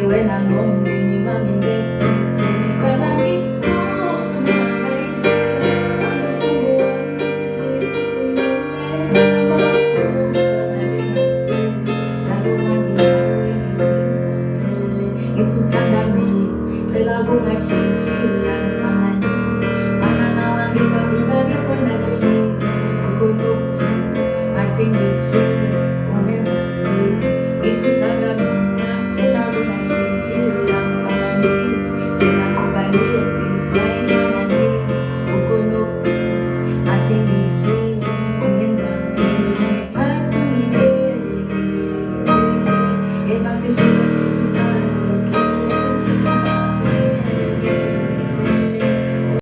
Wena nomndeni mami ngekise kana ngifuna ngayithela ubusuku ngithuthanda mina cela kungashintshi yangisanganisa fana nawe ngingaphinda ngibona leli ukonokuthusa ngathi ngidlula